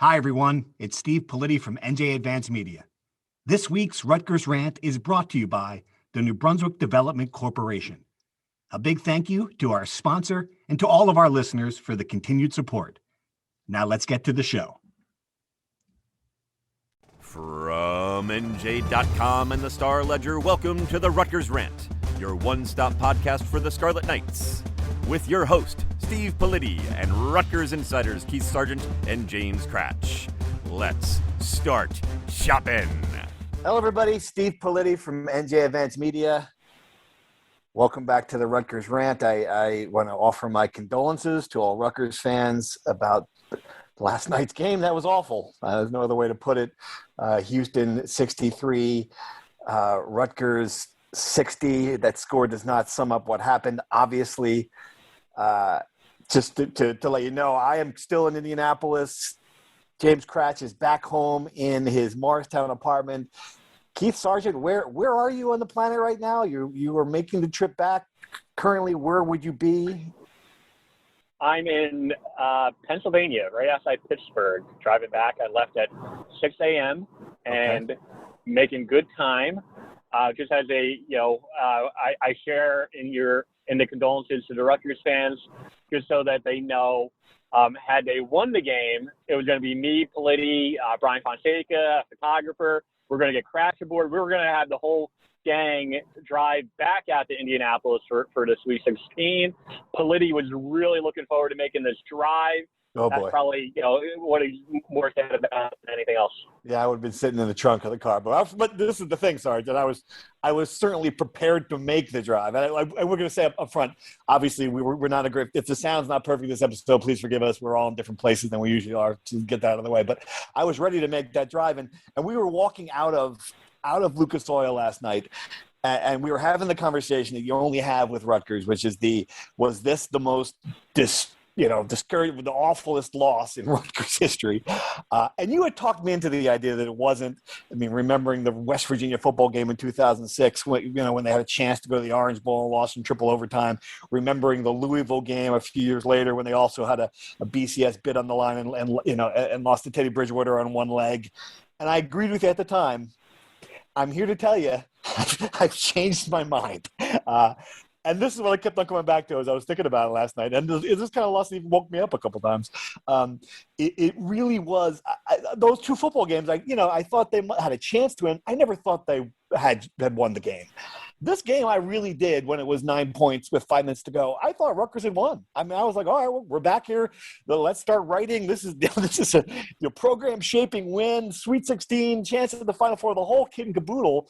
Hi, everyone. It's Steve Politi from NJ Advanced Media. This week's Rutgers Rant is brought to you by the New Brunswick Development Corporation. A big thank you to our sponsor and to all of our listeners for the continued support. Now let's get to the show. From NJ.com and the Star Ledger, welcome to the Rutgers Rant, your one-stop podcast for the Scarlet Knights. With your host, Steve Politi, and Rutgers insiders Keith Sargent and James Cratch. Let's start shopping. Hello, everybody. Steve Politi from NJ Advanced Media. Welcome back to the Rutgers Rant. I want to offer my condolences to all Rutgers fans about last night's game. That was awful. There's no other way to put it. Houston 63, Rutgers 60. That score does not sum up what happened. Obviously, just to let you know, I am still in Indianapolis. James Cratch is back home in his Morristown apartment. Keith Sargent, where are you on the planet right now? You are making the trip back. Currently, where would you be? I'm in Pennsylvania, right outside Pittsburgh. Driving back, I left at 6 a.m. and making good time. Just as I share in the condolences to the Rutgers fans, just so that they know, had they won the game, it was going to be me, Politi, Brian Fonseca, a photographer. We're going to get Cratch aboard. We were going to have the whole gang drive back out to Indianapolis for the Sweet 16. Politi was really looking forward to making this drive. Oh, boy. That's probably, what he's more sad about than anything else. Yeah, I would have been sitting in the trunk of the car. But this is the thing, Sarge, I was certainly prepared to make the drive. And we're going to say up front, obviously, we're not a great – if the sound's not perfect this episode, please forgive us. We're all in different places than we usually are, to get that out of the way. But I was ready to make that drive. And we were walking out of Lucas Oil last night, and we were having the conversation that you only have with Rutgers, which is was this the most discouraged, the awfulest loss in Rutgers history. And you had talked me into the idea that it wasn't. I mean, remembering the West Virginia football game in 2006, when they had a chance to go to the Orange Bowl and lost in triple overtime. Remembering the Louisville game a few years later when they also had a BCS bid on the line and lost to Teddy Bridgewater on one leg. And I agreed with you at the time. I'm here to tell you, I've changed my mind. And this is what I kept on coming back to as I was thinking about it last night. And this kind of loss even woke me up a couple times. It really was those two football games. I thought they had a chance to win. I never thought they had won the game. This game, I really did when it was 9 points with 5 minutes to go. I thought Rutgers had won. I mean, I was like, all right, we're back here. Let's start writing. This is a program shaping win, Sweet 16, chances at the Final Four, the whole kit and caboodle.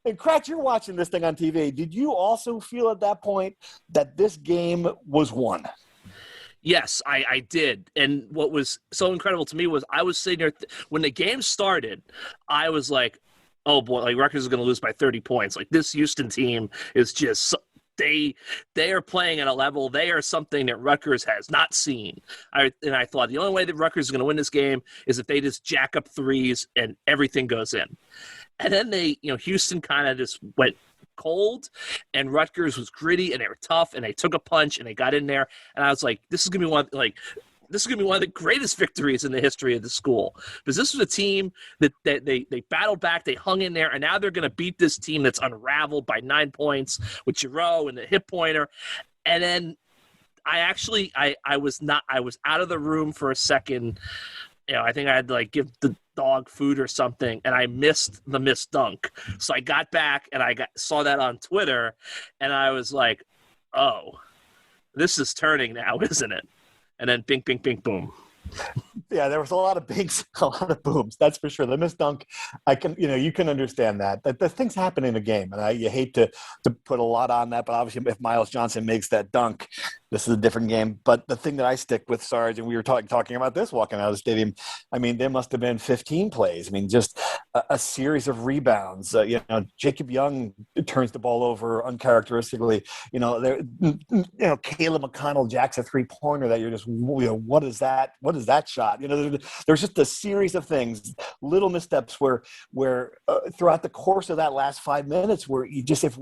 And Cratch, you're watching this thing on TV. Did you also feel at that point that this game was won? Yes, I did. And what was so incredible to me was I was sitting there when the game started, I was like, oh boy, like Rutgers is going to lose by 30 points. Like this Houston team is just they are playing at a level. They are something that Rutgers has not seen. And I thought the only way that Rutgers is going to win this game is if they just jack up threes and everything goes in. And then Houston kind of just went cold, and Rutgers was gritty, and they were tough, and they took a punch, and they got in there. And I was like, this is going to be one of the greatest victories in the history of the school, because this was a team that they battled back, they hung in there, and now they're going to beat this team that's unraveled by 9 points with Giroux and the hip pointer. And then I was out of the room for a second. I think I had to give the dog food or something, and I missed the missed dunk. So I got back and saw that on Twitter, and I was like, oh, this is turning now, isn't it? And then bing, bing, bing, boom. Yeah, there was a lot of bings, a lot of booms. That's for sure. The missed dunk, you can understand that the things happen in a game, and you hate to put a lot on that. But obviously, if Miles Johnson makes that dunk, this is a different game. But the thing that I stick with, Sarge, and we were talking about this walking out of the stadium. I mean, there must have been 15 plays. I mean, just a series of rebounds. Jacob Young turns the ball over uncharacteristically. Caleb McConnell jacks a 3-pointer that you're just, what is that? What is that shot? There's just a series of things, little missteps where throughout the course of that last 5 minutes, where if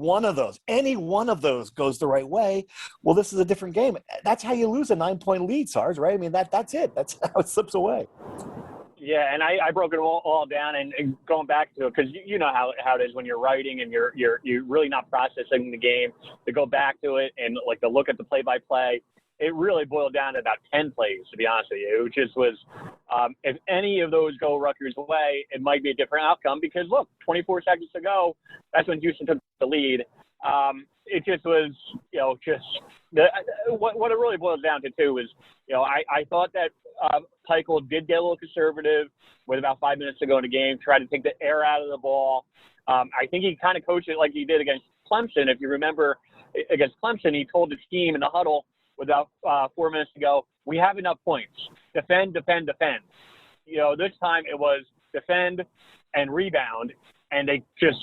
any one of those goes the right way, well, this is a different game. That's how you lose a 9-point lead, Sarge, right? I mean, that's it. That's how it slips away. Yeah, and I broke it all down and going back to it because you know how it is when you're writing and you're really not processing the game. To go back to it and like to look at the play-by-play, it really boiled down to about 10 plays, to be honest with you. It just was, if any of those go Rutgers' way, it might be a different outcome because, look, 24 seconds to go, that's when Houston took the lead. It just was, what it really boils down to, too, is, I thought that Peichel did get a little conservative with about 5 minutes to go in the game, tried to take the air out of the ball. I think he kind of coached it like he did against Clemson. If you remember, against Clemson, he told the team in the huddle with about 4 minutes to go, we have enough points. Defend, defend, defend. This time it was defend and rebound, and they just,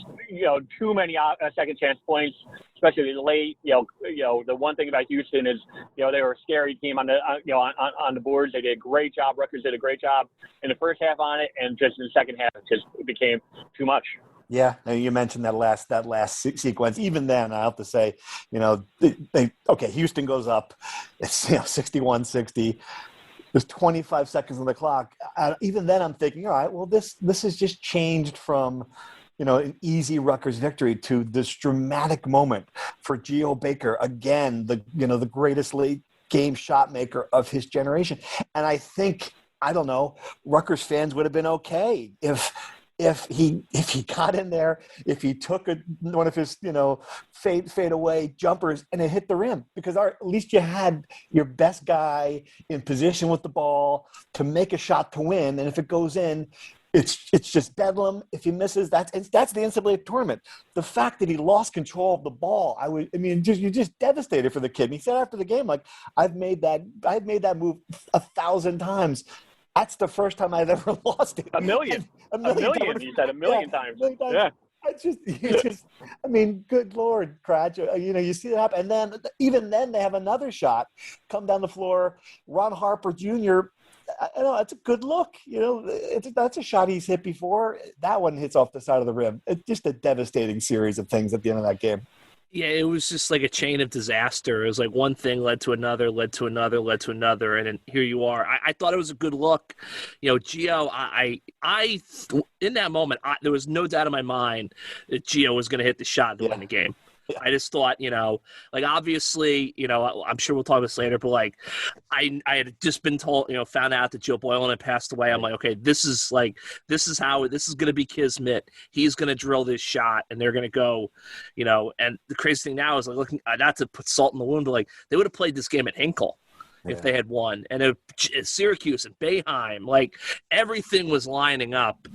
too many second chance points, especially late. The one thing about Houston is, they were a scary team on the boards. They did a great job. Rutgers did a great job in the first half on it, and just in the second half, it just became too much. Yeah, you mentioned that last sequence. Even then, I have to say, Houston goes up. It's 61-60. There's 25 seconds on the clock. Even then, I'm thinking, all right, well, this has just changed from, an easy Rutgers victory to this dramatic moment for Geo Baker again, the greatest late game shot maker of his generation. And I think, I don't know, Rutgers fans would have been okay if he got in there, if he took one of his, fade away jumpers and it hit the rim, because at least you had your best guy in position with the ball to make a shot to win. And if it goes in, it's just bedlam. If he misses, that's the NCAA tournament. The fact that he lost control of the ball, you're just devastated for the kid. And he said after the game, like, I've made that move 1,000 times. That's the first time I've ever lost it. A million. You said a million times. Yeah. Good Lord, Cratch. You see that happen. And then, even then, they have another shot come down the floor. Ron Harper Jr., it's a good look. That's a shot he's hit before. That one hits off the side of the rim. It's just a devastating series of things at the end of that game. Yeah, it was just like a chain of disaster. It was like one thing led to another, led to another, led to another, and then here you are. I thought it was a good look. Gio, I in that moment, there was no doubt in my mind that Gio was going to hit the shot to win the game. Yeah. I just thought, obviously, I'm sure we'll talk about this later, but like, I had just been told, found out that Joe Boyle had passed away. I'm like, okay, this is going to be Kismet. He's going to drill this shot and they're going to go, and the crazy thing now is like looking, not to put salt in the wound, but like they would have played this game at Hinkle if they had won. And Syracuse and Boeheim, like everything was lining up.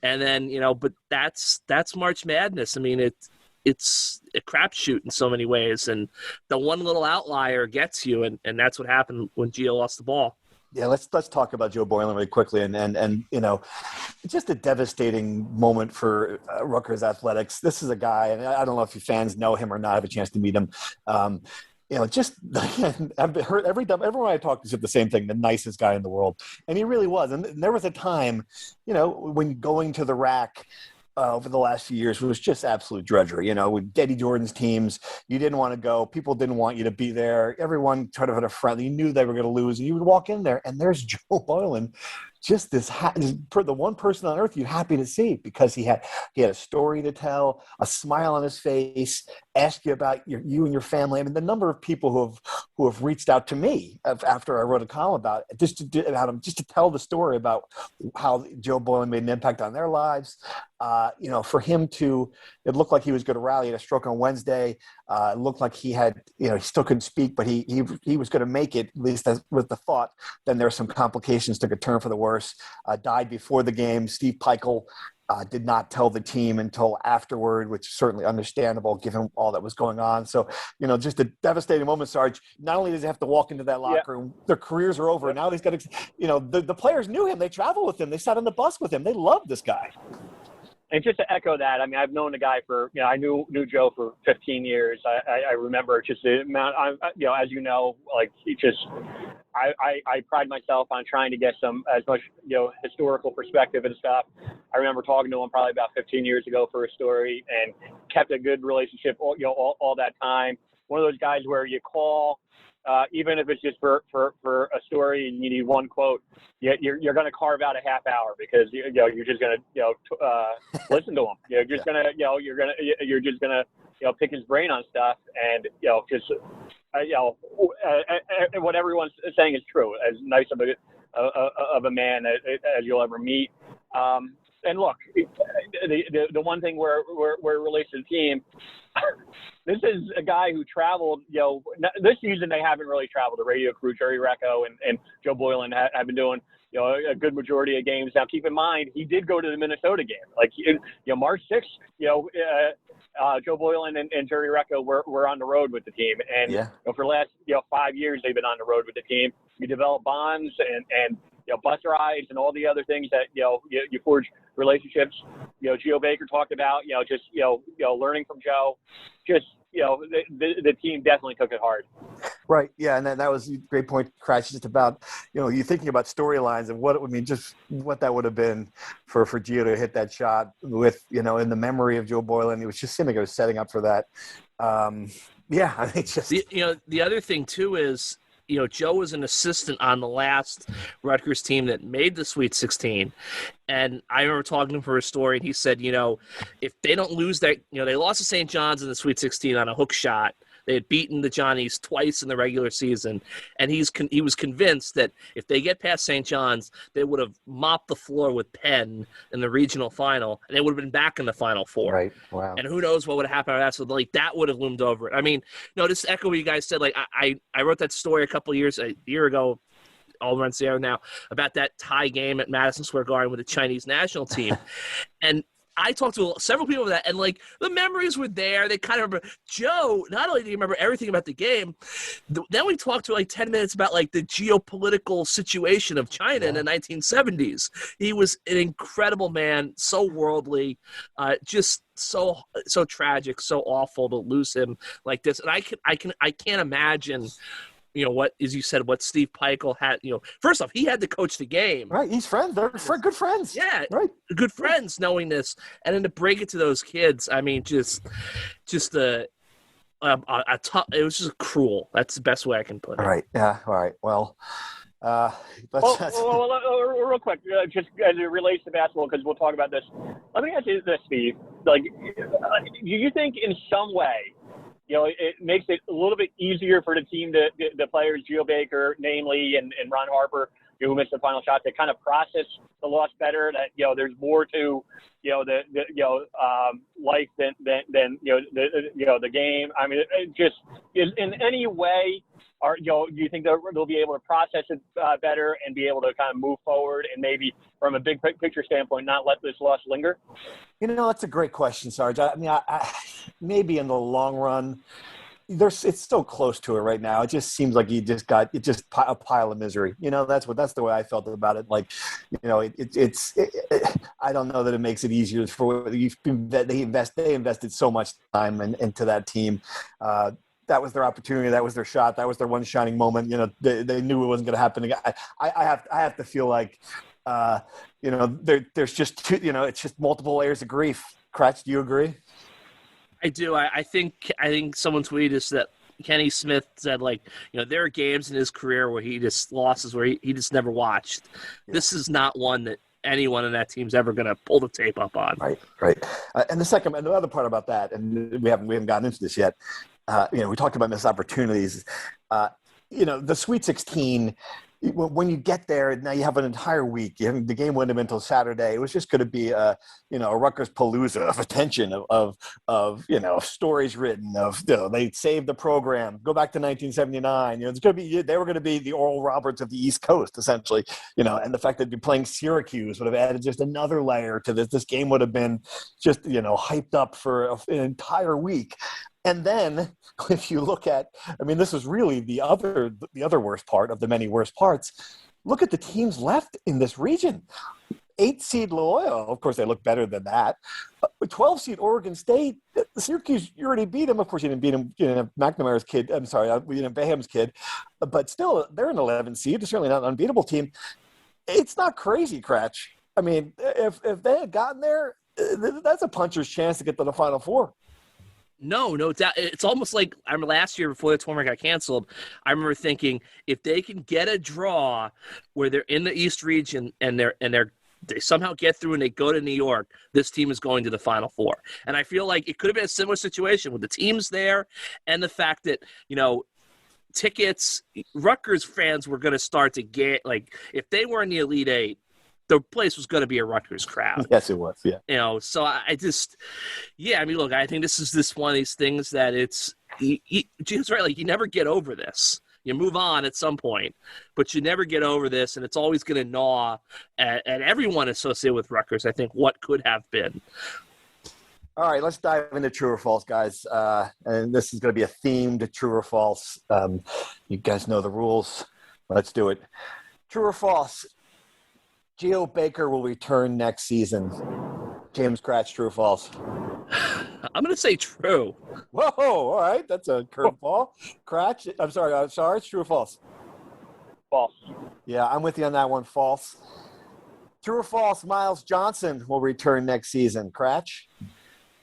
And then, but that's March Madness. It's a crapshoot in so many ways, and the one little outlier gets you, and that's what happened when Gio lost the ball. Yeah, let's talk about Joe Boyle really quickly, and just a devastating moment for Rutgers athletics. This is a guy, and I don't know if you fans know him or not, have a chance to meet him. I've heard everyone I talked to said the same thing, the nicest guy in the world, and he really was. And there was a time, when going to the rack over the last few years was just absolute drudgery. With Eddie Jordan's teams, you didn't want to go. People didn't want you to be there. Everyone tried to have a friendly. You knew they were going to lose. And you would walk in there, and there's Joe Boylan, just the one person on earth you're happy to see, because he had a story to tell, a smile on his face, ask you about you and your family. The number of people who have reached out to me after I wrote a column about it, just to tell the story about how Joe Boylan made an impact on their lives. For him it looked like he was going to rally at a stroke on Wednesday. It looked like he had, he still couldn't speak, but he was going to make it, at least with the thought. Then there were some complications, took a turn for the worse. Died before the game. Steve Peichel did not tell the team until afterward, which is certainly understandable given all that was going on. So, just a devastating moment, Sarge. Not only does he have to walk into that locker room, their careers are over. Now he's got to, the players knew him. They traveled with him. They sat on the bus with him. They loved this guy. And just to echo that, I've known the guy for, I knew Joe for 15 years. I remember just the amount, as he just, I pride myself on trying to get as much, historical perspective and stuff. I remember talking to him probably about 15 years ago for a story, and kept a good relationship, all that time. One of those guys where you call even if it's just for a story and you need one quote, you're going to carve out a half hour because you're just going to listen to him. You're just going to you're just going to pick his brain on stuff and just what everyone's saying is true. As nice of a man as you'll ever meet. And look, the one thing where it relates to the team, this is a guy who traveled, this season they haven't really traveled. The radio crew, Jerry Recco and Joe Boyle have been doing, a good majority of games. Now, keep in mind, he did go to the Minnesota game. Like, March 6th, Joe Boyle and Jerry Recco were on the road with the team. And for the last, 5 years, they've been on the road with the team. You develop bonds and bus rides and all the other things that, you forge relationships. Geo Baker talked about, just, learning from Joe. Just, the team definitely took it hard. Right. Yeah. And that was a great point, Crash, just about, you thinking about storylines and what it would mean, just what that would have been for Gio to hit that shot with, in the memory of Joe Boyle. And it was just seeming like it was setting up for that. I think just. The other thing, too, is, Joe was an assistant on the last Rutgers team that made the Sweet 16. And I remember talking to him for a story, and he said, if they don't lose that, they lost to St. John's in the Sweet 16 on a hook shot. They had beaten the Johnnies twice in the regular season, and he was convinced that if they get past St. John's, they would have mopped the floor with Penn in the regional final, and they would have been back in the Final Four. Right. Wow. And who knows what would have happened after that? So, that would have loomed over it. I mean, just to echo what you guys said. I wrote that story a year ago, all runs there now, about that tie game at Madison Square Garden with the Chinese national team, and I talked to several people about that, and the memories were there. They kind of remember Joe. Not only do you remember everything about the game, then we talked to 10 minutes about the geopolitical situation of China in the 1970s. He was an incredible man, so worldly, just so tragic, so awful to lose him like this. And I can't imagine. What, as you said, what Steve Peichel had, first off, he had to coach the game. Right. He's friends. They're good friends. Yeah. Right. Good friends knowing this. And then to break it to those kids, I mean, just a tough, it was just cruel. That's the best way I can put it. All right. Yeah. All right. Well, real quick, just as it relates to basketball, because we'll talk about this. Let me ask you this, Steve. Do you think in some way, it makes it a little bit easier for the team, the players, Geo Baker, namely, and Ron Harper, who missed the final shot, to kind of process the loss better. That there's more to life than the game. I mean, it just in any way. Do you think they'll be able to process it better and be able to kind of move forward and maybe from a big picture standpoint not let this loss linger? That's a great question, Sarge. I mean, I maybe in the long run, it's so close to it right now. It just seems like it's a pile of misery. That's the way I felt about it. I don't know that it makes it easier for they invested so much time into that team. That was their opportunity. That was their shot. That was their one shining moment. They knew it wasn't going to happen again. I have to feel like, there's just two, it's just multiple layers of grief. Kratz, do you agree? I do. I think someone tweeted us that Kenny Smith said, there are games in his career where he just losses where he just never watched. Yeah. This is not one that anyone in that team's ever going to pull the tape up on. Right. And the other part about that, and we haven't gotten into this yet. We talked about missed opportunities. The Sweet 16, when you get there, now you have an entire week. The game wouldn't have been until Saturday. It was just going to be a Rutgers palooza of attention, of stories written, of they saved the program. Go back to 1979. They were going to be the Oral Roberts of the East Coast, essentially. And the fact that they're playing Syracuse would have added just another layer to this. This game would have been just hyped up for an entire week. And then if you look at, this is really the other worst part of the many worst parts. Look at the teams left in this region. 8 seed Loyola, of course, they look better than that. 12 seed Oregon State, Syracuse, you already beat them. Of course, you didn't beat them. You didn't have McNamara's kid. I'm sorry, you didn't have Baham's kid. But still, they're an 11 seed. They're certainly not an unbeatable team. It's not crazy, Cratch. If they had gotten there, that's a puncher's chance to get to the Final Four. No doubt. It's almost like I remember last year before the tournament got canceled. I remember thinking if they can get a draw where they're in the East region and they somehow get through and they go to New York, this team is going to the Final Four. And I feel like it could have been a similar situation with the teams there and the fact that, tickets, Rutgers fans were going to start to get, like, if they were in the Elite Eight, the place was going to be a Rutgers crowd. Yes, it was. Yeah. So I just, look, I think this is one of these things that it's, Jim's right, like, you never get over this. You move on at some point, but you never get over this, and it's always going to gnaw at everyone associated with Rutgers, I think, what could have been. All right, let's dive into true or false, guys. And this is going to be a themed true or false. You guys know the rules. Let's do it. True or false? Gio Baker will return next season. James Kratch, true or false? I'm going to say true. Whoa, all right. That's a curveball. Kratch, I'm sorry. It's true or false? False. Yeah, I'm with you on that one. False. True or false? Miles Johnson will return next season. Kratch?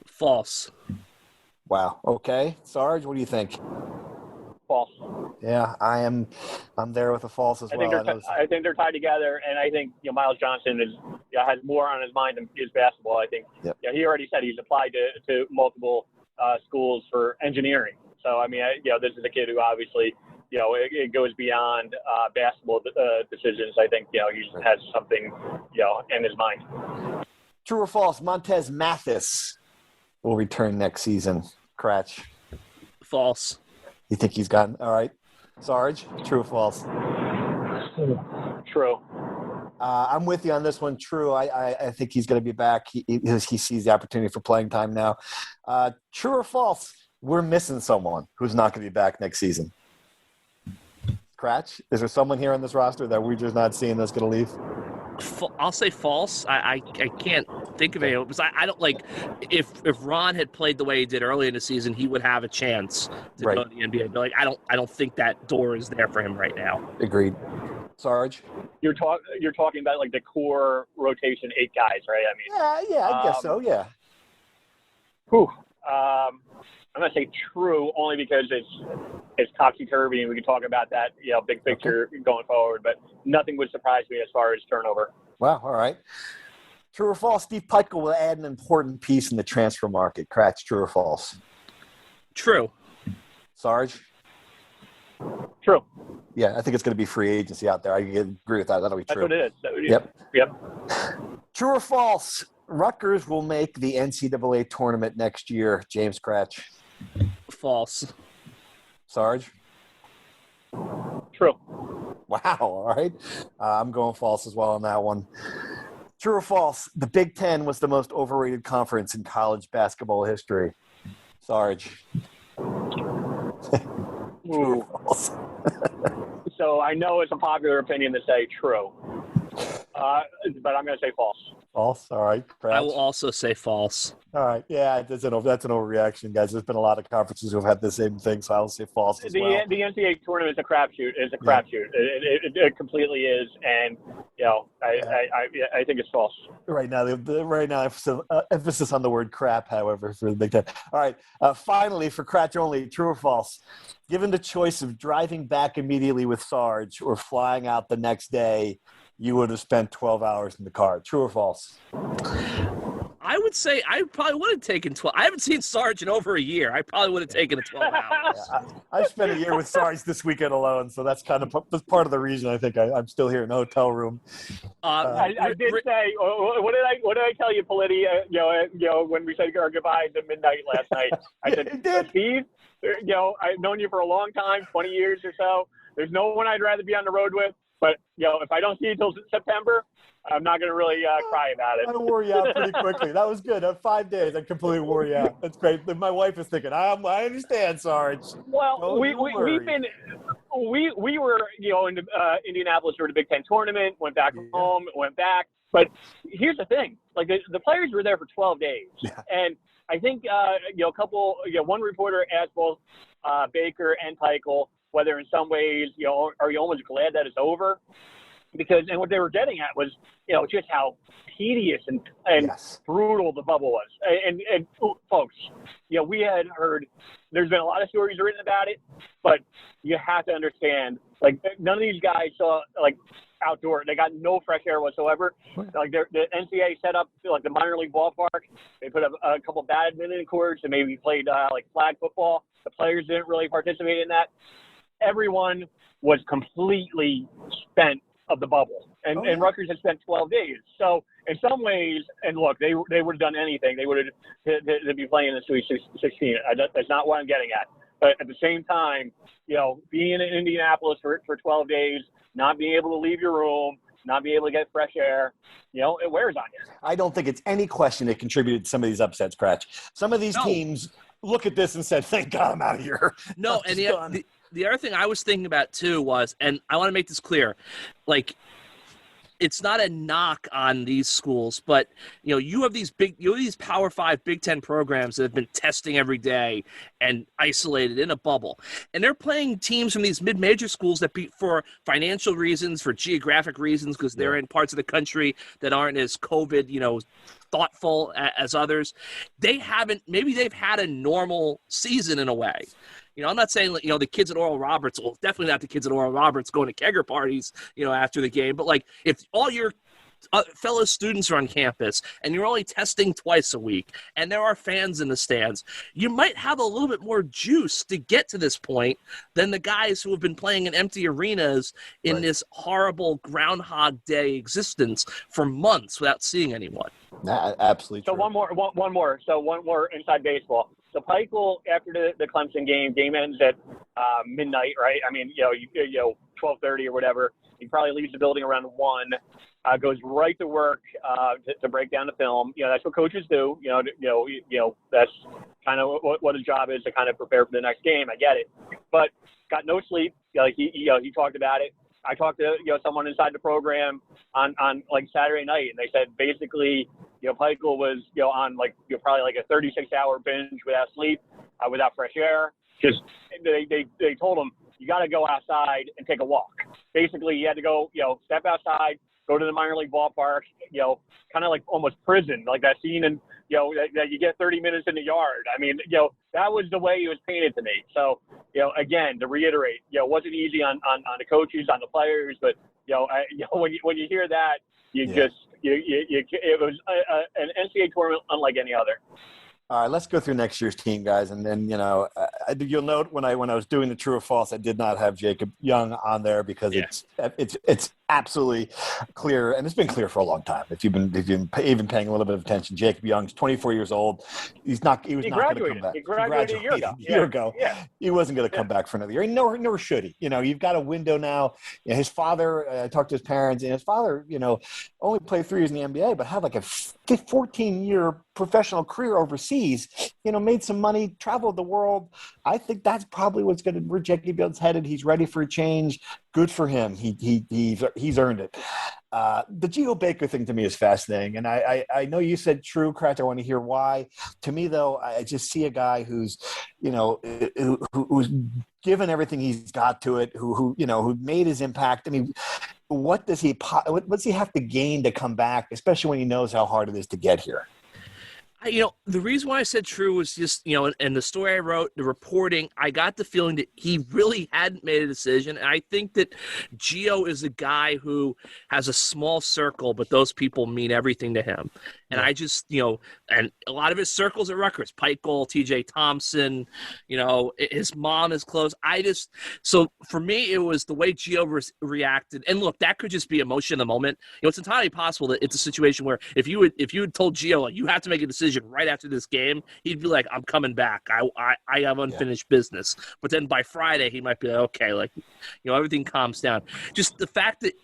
False. Wow. Okay. Sarge, what do you think? False. Yeah, I'm there with a false as well. I think they're tied together, and I think Miles Johnson has more on his mind than his basketball. I think he already said he's applied to multiple schools for engineering. So I mean, this is a kid who obviously it goes beyond basketball decisions. I think he has something in his mind. True or false? Montez Mathis will return next season. Kratch? False. You think he's gotten all right? Sarge, true or false? True. I'm with you on this one. True. I think he's going to be back. He sees the opportunity for playing time now. True or false? We're missing someone who's not going to be back next season. Kratch, is there someone here on this roster that we're just not seeing that's going to leave? I'll say false. I can't think of it because I don't like if Ron had played the way he did early in the season, he would have a chance to go to the NBA. But I don't think that door is there for him right now. Agreed. Sarge, you're talking about like the core rotation 8 guys, right? I mean, I guess so. Yeah. Whew. I'm gonna say true only because it's topsy-turvy, and we can talk about that, big picture going forward. But nothing would surprise me as far as turnover. Wow. All right. True or false? Steve Peichel will add an important piece in the transfer market. Kratch, true or false? True. Sarge? True. Yeah, I think it's going to be free agency out there. I agree with that. That'll be true. That's what it is. Yep. True or false? Rutgers will make the NCAA tournament next year. James Kratch? False. Sarge? True. Wow. All right. I'm going false as well on that one. True or false? The Big Ten was the most overrated conference in college basketball history. Sarge? True or false? So I know it's a popular opinion to say true, but I'm going to say false. False. All right. Kratch? I will also say false. All right. Yeah, that's an overreaction, guys. There's been a lot of conferences who've had the same thing, so I'll say false as well. The NCAA tournament is a crapshoot. It completely is, and I think it's false. Right now, emphasis on the word crap, however, for the Big Ten. All right. Finally, for Kratch only, true or false? Given the choice of driving back immediately with Sarge or flying out the next day, you would have spent 12 hours in the car. True or false? I would say I probably would have taken 12. I haven't seen Sarge in over a year. I probably would have taken 12 hours. Yeah, I've spent a year with Sarge this weekend alone, so that's part of the reason I think I'm still here in the hotel room. I did say, what did I tell you, Politi? When we said our goodbyes at midnight last night, I said, Steve, I've known you for a long time, 20 years or so. There's no one I'd rather be on the road with. But, if I don't see you until September, I'm not going to really cry about it. I wore you out pretty quickly. That was good. 5 days, I completely wore you out. That's great. My wife is thinking, I understand, Sarge. Well, we were, in Indianapolis for the Big Ten tournament, went back home, went back. But here's the thing. Like, the players were there for 12 days. Yeah. And I think, one reporter asked both Baker and Peichel whether in some ways, are you almost glad that it's over? and what they were getting at was, just how tedious and Yes. brutal the bubble was. And folks, we had heard, there's been a lot of stories written about it, but you have to understand, like, none of these guys saw, like, outdoor. They got no fresh air whatsoever. Like, the NCAA set up, like, the minor league ballpark. They put up a couple badminton courts and maybe played, like, flag football. The players didn't really participate in that. Everyone was completely spent of the bubble. And Rutgers had spent 12 days. So in some ways, and look, they would have done anything. They would have to be playing in the Sweet 16. That's not what I'm getting at. But at the same time, being in Indianapolis for 12 days, not being able to leave your room, not being able to get fresh air, it wears on you. I don't think it's any question it contributed to some of these upsets, Cratch. Some of these teams look at this and said, thank God I'm out of here. No, and the other thing I was thinking about too was, and I want to make this clear, like, it's not a knock on these schools, but you have these Power 5 Big Ten programs that have been testing every day and isolated in a bubble, and they're playing teams from these mid-major schools that for financial reasons, for geographic reasons, because they're in parts of the country that aren't as COVID, thoughtful as others. They've had a normal season in a way. I'm not saying, the kids at Oral Roberts, well, definitely not the kids at Oral Roberts going to kegger parties, after the game. But, like, if all your fellow students are on campus and you're only testing twice a week and there are fans in the stands, you might have a little bit more juice to get to this point than the guys who have been playing in empty arenas in this horrible Groundhog Day existence for months without seeing anyone. Absolutely true. So one more inside baseball. So Pikeville, after the Clemson game ends at midnight, right? I mean, 12:30 or whatever. He probably leaves the building around 1. Goes right to work to break down the film. That's what coaches do. That's kind of what his job is, to kind of prepare for the next game. I get it, but got no sleep. He talked about it. I talked to someone inside the program on like Saturday night, and they said basically Pikeville was on probably like a 36-hour binge without sleep, without fresh air. Just they told him, you got to go outside and take a walk. Basically, you had to go step outside, go to the minor league ballpark, kind of like almost prison, like that scene in that you get 30 minutes in the yard. I mean, that was the way it was painted to me. So, again, to reiterate, it wasn't easy on the coaches, on the players, but when you hear that, it was an NCAA tournament unlike any other. All right, let's go through next year's team, guys, and then you'll note when I was doing the true or false, I did not have Jacob Young on there because it's absolutely clear, and it's been clear for a long time. If you've been even paying a little bit of attention, Jacob Young's 24 years old. He was not going to come back. He graduated a year ago. Yeah. He wasn't going to come back for another year. Nor should he. You've got a window now. His father, I talked to his parents, and his father, only played 3 years in the NBA, but had like a 14-year professional career overseas, made some money, traveled the world. I think that's probably where Jacob Young's headed. He's ready for a change. Good for him. He's earned it. The Gio Baker thing to me is fascinating. And I know you said true, Cratch. I want to hear why. To me, though, I just see a guy who's given everything he's got to it, who made his impact. I mean, what does he have to gain to come back, especially when he knows how hard it is to get here? The reason why I said true was just, and the story I wrote, the reporting, I got the feeling that he really hadn't made a decision. And I think that Gio is a guy who has a small circle, but those people mean everything to him. And I just, and a lot of his circles at Rutgers, Pikeville, TJ Thompson, his mom is close. So for me, it was the way Gio reacted. And look, that could just be emotion in the moment. It's entirely possible that it's a situation where if you had told Gio, you have to make a decision right after this game, he'd be like, I'm coming back. I have unfinished business. But then by Friday, he might be like, okay, everything calms down. Just the fact that,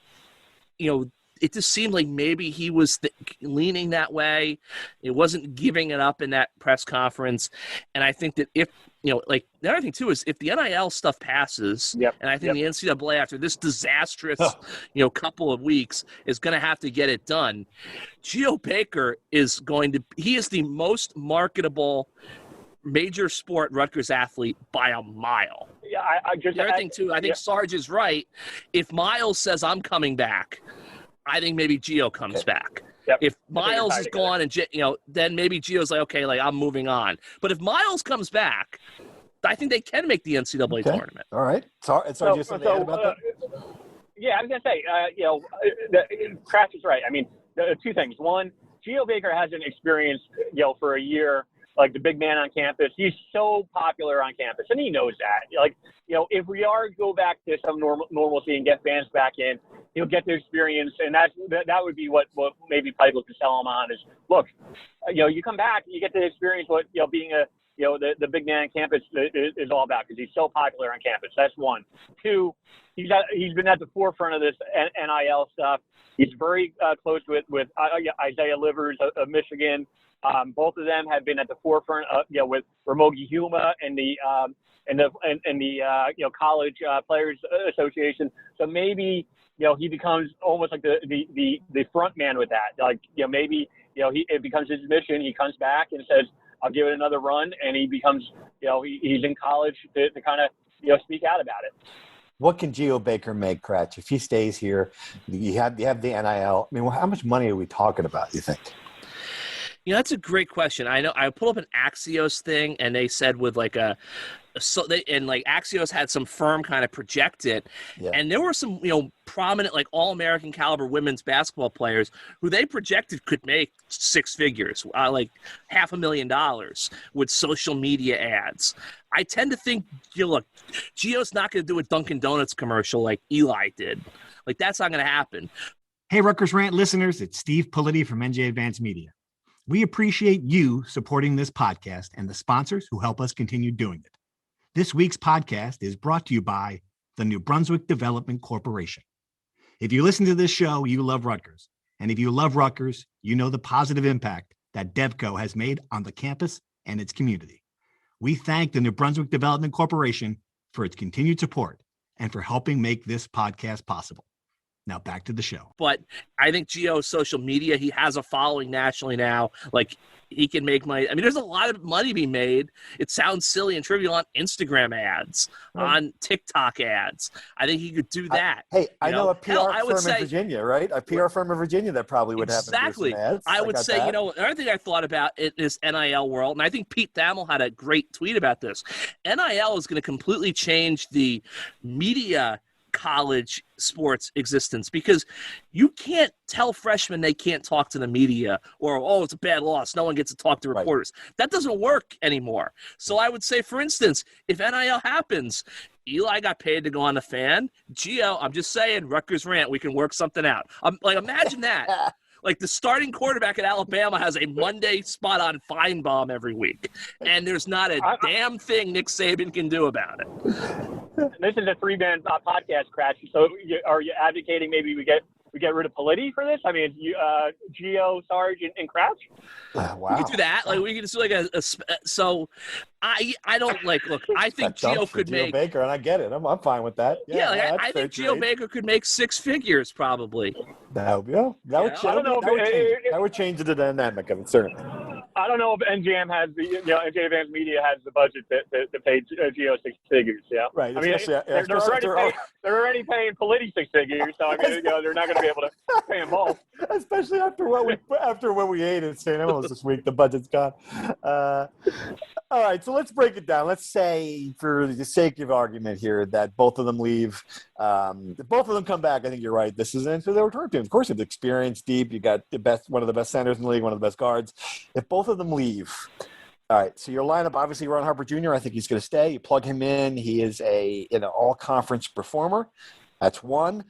it just seemed like maybe he was leaning that way. It wasn't giving it up in that press conference. And I think that if, the other thing too is if the NIL stuff passes, and I think the NCAA after this disastrous, couple of weeks is going to have to get it done. Gio Baker he is the most marketable major sport Rutgers athlete by a mile. Yeah, I just The other thing too, I think Sarge is right. If Miles says I'm coming back, I think maybe Gio comes back. Yep. If Miles is gone and then maybe Gio's like, okay, like I'm moving on. But if Miles comes back, I think they can make the NCAA tournament. All right. Sorry, just something to add about that. Yeah, I was gonna say, Crash is right. I mean, two things. One, Gio Baker hasn't experienced, for a year, like the big man on campus. He's so popular on campus, and he knows that. Like, if we are to go back to some normalcy and get fans back in, he'll get the experience, and that would be what maybe Pipe could sell him on is, look, you come back, you get to experience what being the big man on campus is all about, because he's so popular on campus. That's one. Two, he's been at the forefront of this NIL stuff. He's very close with Isaiah Livers of Michigan. Both of them have been at the forefront of, with Ramogi Huma and the College Players Association. So maybe he becomes almost like the front man with that. Like maybe it becomes his mission. He comes back and says, I'll give it another run, and he becomes he's in college to kind of speak out about it. What can Gio Baker make, Cratch, if he stays here? You have the NIL. I mean, how much money are we talking about, you think? That's a great question. I know I pulled up an Axios thing, and they said with Axios had some firm kind of project it, and there were some prominent all-American caliber women's basketball players who they projected could make six figures, like $500,000 with social media ads. I tend to think, look, Gio's not going to do a Dunkin' Donuts commercial like Eli did. Like, that's not going to happen. Hey, Rutgers Rant listeners, it's Steve Politi from NJ Advance Media. We appreciate you supporting this podcast and the sponsors who help us continue doing it. This week's podcast is brought to you by the New Brunswick Development Corporation. If you listen to this show, you love Rutgers. And if you love Rutgers, you know the positive impact that DevCo has made on the campus and its community. We thank the New Brunswick Development Corporation for its continued support and for helping make this podcast possible. Now back to the show. But I think Gio's social media, he has a following nationally now. Like, he can make money. I mean, there's a lot of money being made. It sounds silly and trivial on Instagram ads, on TikTok ads. I think he could do that. I know a PR firm in Virginia, right? A PR firm in Virginia that probably would have some ads. I would say, another thing I thought about in this NIL world, and I think Pete Thamel had a great tweet about this. NIL is going to completely change the media college sports existence, because you can't tell freshmen they can't talk to the media, or, it's a bad loss, no one gets to talk to reporters. Right. That doesn't work anymore. So I would say, for instance, if NIL happens, Eli got paid to go on the Fan. Gio, I'm just saying, Rutgers Rant, we can work something out. Imagine that. Like, the starting quarterback at Alabama has a Monday spot on Feinbaum every week, and there's not a damn thing Nick Saban can do about it. This is a three-man podcast, Crash. So are you advocating maybe we get rid of Politi for this? I mean, Gio, Sarge, and Crouch? Wow. We could do that. Like, we could just do so I don't look, I think Gio could make Baker, and I get it. I'm fine with that. I think Gio Baker could make six figures probably. That would change the dynamic of it, certainly. I don't know if NJM has NJ Advance Media has the budget to pay Gio six figures. Yeah, right. I mean, they're already paying Politi six figures, so I mean, they're not going to be able to pay them both. Especially after what we ate at St. Elmo's this week, the budget's gone. All right, so let's break it down. Let's say, for the sake of argument here, that both of them leave. Both of them come back. I think you're right. This is an NCAA Tournament team. Of course, you have experience deep. You got one of the best centers in the league, one of the best guards. If both of them leave, all right. So your lineup, obviously, Ron Harper Jr. I think he's going to stay. You plug him in. He is an all-conference performer. That's one.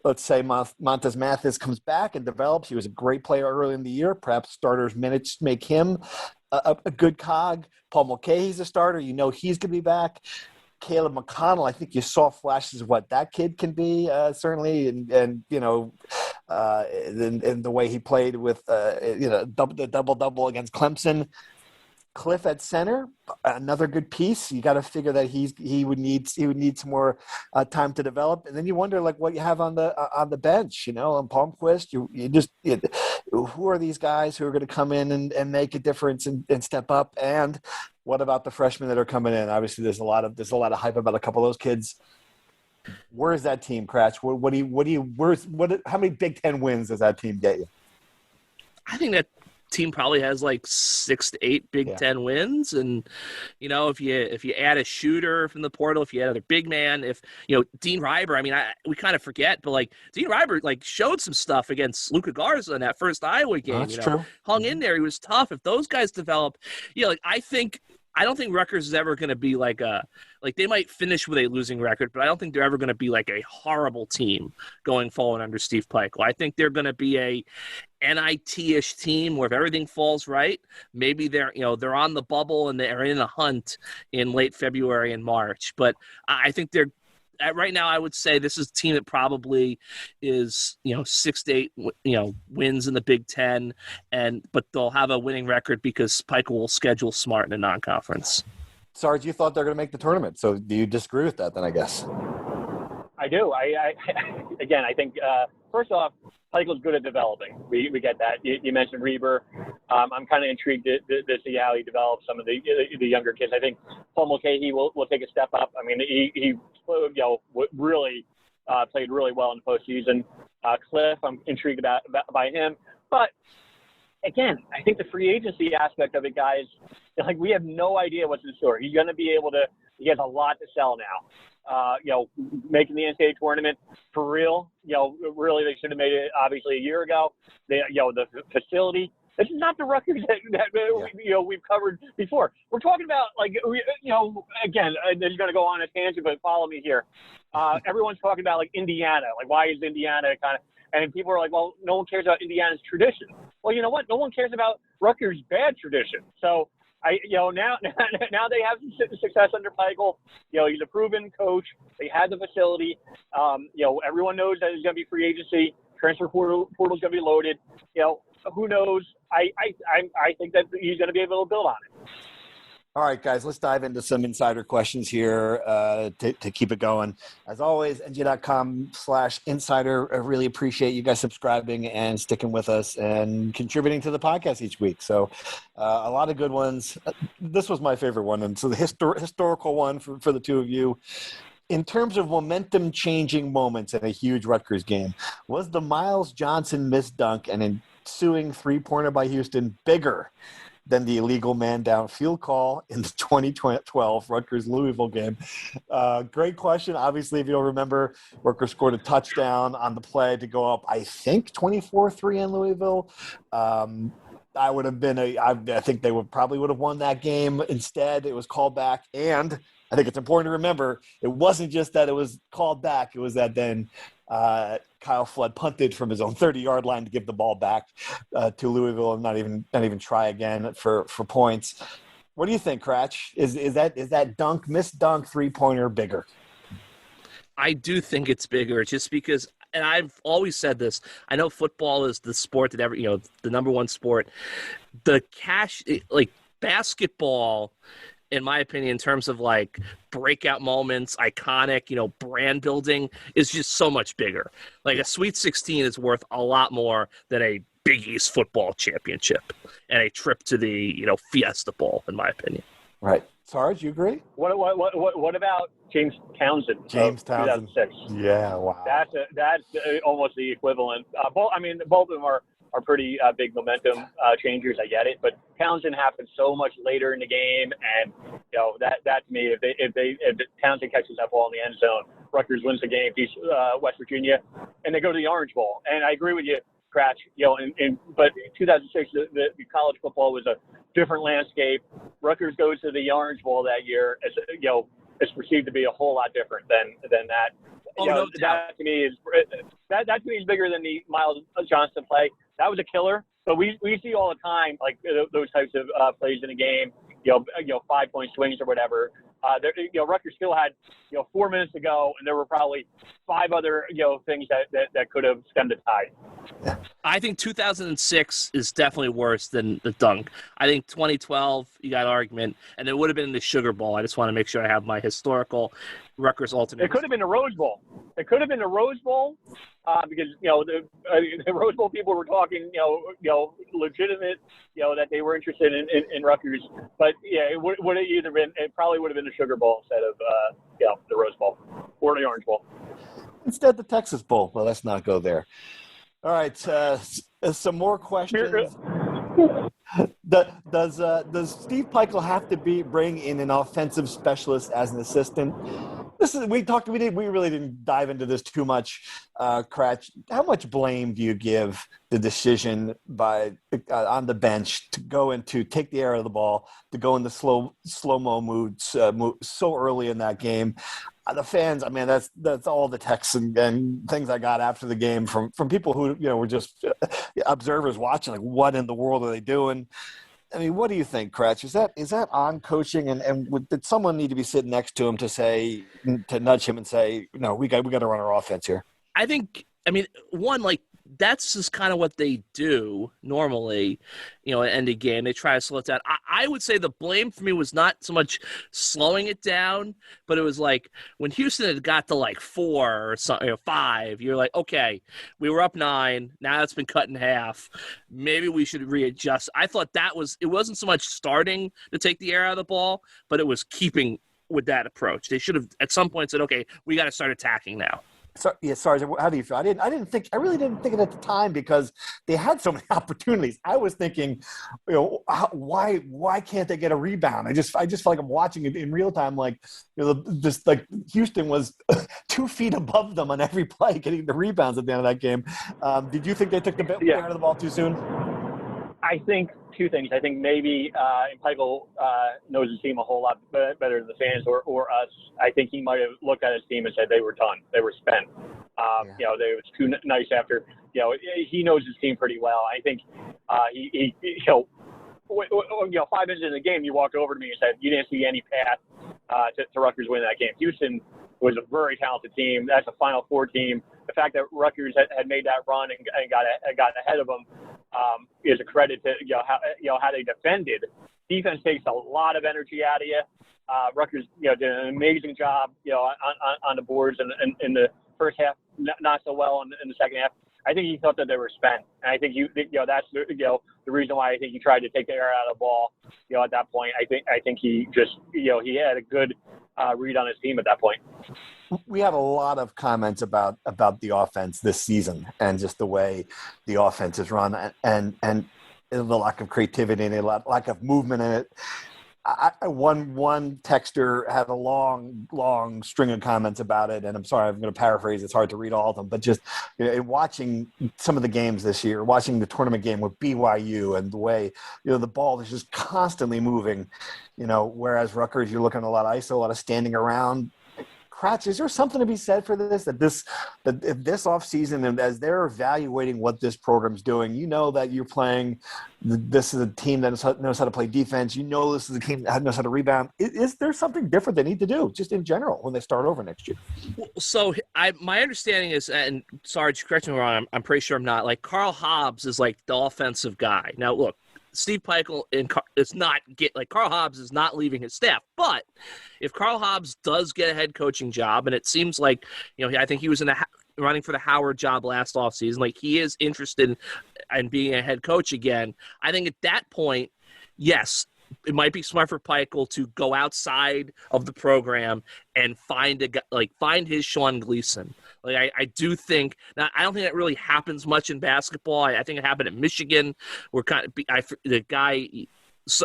Let's say Montez Mathis comes back and develops. He was a great player early in the year. Perhaps starters' minutes make him a good cog. Paul Mulcahy's a starter. He's going to be back. Caleb McConnell, I think you saw flashes of what that kid can be, certainly, and the way he played with the double-double against Clemson. Cliff at center, another good piece. You got to figure that he would need some more time to develop, and then you wonder like what you have on the bench, on Palmquist. Who are these guys who are going to come in and make a difference and step up? And what about the freshmen that are coming in? Obviously, there's a lot of hype about a couple of those kids. Where is that team, Cratch? How many Big Ten wins does that team get you? I think that team probably has like 6 to 8 Big Ten wins, and if you add a shooter from the portal, if you add another big man, if Dean Reiber, we kind of forget, but like Dean Reiber like showed some stuff against Luka Garza in that first Iowa game. That's true. Hung in there, he was tough. If those guys develop, I don't think Rutgers is ever going to be like they might finish with a losing record, but I don't think they're ever going to be like a horrible team going forward under Steve Pikiell. I think they're going to be a NIT-ish team where if everything falls right, maybe they're on the bubble and they're in a hunt in late February and March. But I think they're right now, I would say this is a team that probably is 6 to 8 wins in the Big Ten, but they'll have a winning record because Pikiell will schedule smart in a non-conference. Sarge, you thought they're going to make the tournament, so do you disagree with that then, I guess? I do. I think, first off, Pikiell's good at developing. We get that. You mentioned Reber. I'm kind of intrigued to see how he develops some of the younger kids. I think Paul Mulcahy will take a step up. He really played really well in the postseason. Cliff, I'm intrigued by him. But again, I think the free agency aspect of it, guys, like we have no idea what's in store. He's going to be able to. He has a lot to sell now. Making the NCAA tournament for real. Really, they should have made it obviously a year ago. The facility. This is not the Rutgers that we've covered before. We're talking about again, this is going to go on a tangent, but follow me here. Everyone's talking about like Indiana. Like, why is Indiana kind of? And people are like, well, no one cares about Indiana's tradition. Well, you know what? No one cares about Rutgers' bad tradition. So. Now they have some success under Pikiell. He's a proven coach. They had the facility. Everyone knows that it's going to be free agency. Transfer portal's going to be loaded. Who knows? I think that he's going to be able to build on it. All right, guys, let's dive into some insider questions here to keep it going. As always, NJ.com/insider. I really appreciate you guys subscribing and sticking with us and contributing to the podcast each week. So a lot of good ones. This was my favorite one. And so the historical one for the two of you. In terms of momentum-changing moments in a huge Rutgers game, was the Miles Johnson missed dunk and ensuing three-pointer by Houston bigger than the illegal man-down field call in the 2012 Rutgers-Louisville game? Great question. Obviously, if you don't remember, Rutgers scored a touchdown on the play to go up, I think, 24-3 in Louisville. I think they probably would have won that game. Instead, it was called back, and I think it's important to remember it wasn't just that it was called back. It was that then Kyle Flood punted from his own 30-yard line to give the ball back to Louisville and not even try again for points. What do you think, Cratch? Is that missed dunk three-pointer bigger? I do think it's bigger just because, and I've always said this, I know football is the sport that the number one sport. Basketball, in my opinion, in terms of like breakout moments, iconic, brand building, is just so much bigger. Like a Sweet 16 is worth a lot more than a Big East football championship and a trip to the, Fiesta Bowl, in my opinion. Right. Sarge, you agree? What about James Townsend? James Townsend. 2006. Yeah, wow. That's almost the equivalent. Both of them are pretty big momentum changers. I get it, but Townsend happened so much later in the game, and that to me, if Townsend catches that ball in the end zone, Rutgers wins the game, beats West Virginia, and they go to the Orange Bowl. And I agree with you, Cratch. But in 2006, the college football was a different landscape. Rutgers goes to the Orange Bowl that year. It's perceived to be a whole lot different than that. That to me is bigger than the Miles Johnson play. That was a killer. But we see all the time like those types of plays in a game. 5-point swings or whatever. Rutgers still had 4 minutes to go, and there were probably 5 other things that could have stemmed the tide. I think 2006 is definitely worse than the dunk. I think 2012, you got an argument, and it would have been the Sugar Bowl. I just want to make sure I have my historical Rutgers alternate. It could have been the Rose Bowl. It could have been the Rose Bowl because the Rose Bowl people were talking legitimate that they were interested in Rutgers. But yeah, it would have either been, it probably would have been the Sugar Bowl instead of the Rose Bowl or the Orange Bowl. Instead, the Texas Bowl. Well, let's not go there. All right, some more questions. Does Steve Peichel have to bring in an offensive specialist as an assistant? We really didn't dive into this too much, Cratch. How much blame do you give the decision by on the bench to take the air out of the ball, to go into slow-mo moves so early in that game? The fans, I mean, that's all the texts and things I got after the game from people who were just observers watching. Like, what in the world are they doing? I mean, what do you think, Cratch? Is that on coaching? And did someone need to be sitting next to him to nudge him and say, no, we got to run our offense here? I think, that's just kind of what they do normally, at the end of the game. They try to slow it down. I would say the blame for me was not so much slowing it down, but it was like when Houston had got to 4 or something, 5, you're like, okay, we were up 9. Now it's been cut in half. Maybe we should readjust. I thought it wasn't so much starting to take the air out of the ball, but it was keeping with that approach. They should have at some point said, okay, we got to start attacking now. So, yeah, Sarge, how do you feel? I really didn't think it at the time because they had so many opportunities. I was thinking, why can't they get a rebound? I just felt like I'm watching it in real time. Houston was 2 feet above them on every play, getting the rebounds at the end of that game. Did you think they took the air out of the ball too soon? I think 2 things. I think maybe Peichel knows his team a whole lot better than the fans or us. I think he might have looked at his team and said they were done. They were spent. They was too nice after. He knows his team pretty well. I think he 5 minutes in the game, you walked over to me and said you didn't see any path to Rutgers winning that game. Houston was a very talented team. That's a Final Four team. The fact that Rutgers had made that run and got ahead of them is a credit to how they defended. Defense takes a lot of energy out of you. Rutgers did an amazing job on the boards and in the first half, not so well in the second half. I think he thought that they were spent, and I think that's the reason why I think he tried to take the air out of the ball. At that point, I think he just he had a good read on his team at that point. We have a lot of comments about the offense this season and just the way the offense is run and the lack of creativity and the lack of movement in it. One texter had a long string of comments about it, and I'm sorry, I'm going to paraphrase. It's hard to read all of them, but just watching some of the games this year, watching the tournament game with BYU and the way the ball is just constantly moving. Whereas Rutgers, you're looking at a lot of ISO, a lot of standing around. Cratch, is there something to be said for this? That this offseason, and as they're evaluating what this program's doing, that you're playing. This is a team that knows how to play defense. This is a team that knows how to rebound. Is there something different they need to do, just in general, when they start over next year? So my understanding is, and Sarge, correct me if I'm wrong, I'm pretty sure I'm not. Carl Hobbs is the offensive guy. Now, look. Steve Peichel Carl Hobbs is not leaving his staff. But if Carl Hobbs does get a head coaching job, and it seems like, I think he was in the running for the Howard job last offseason, he is interested in being a head coach again. I think at that point, yes, it might be smart for Peichel to go outside of the program and find his Sean Gleason. I do think now. I don't think that really happens much in basketball. I think it happened at Michigan, where the guy.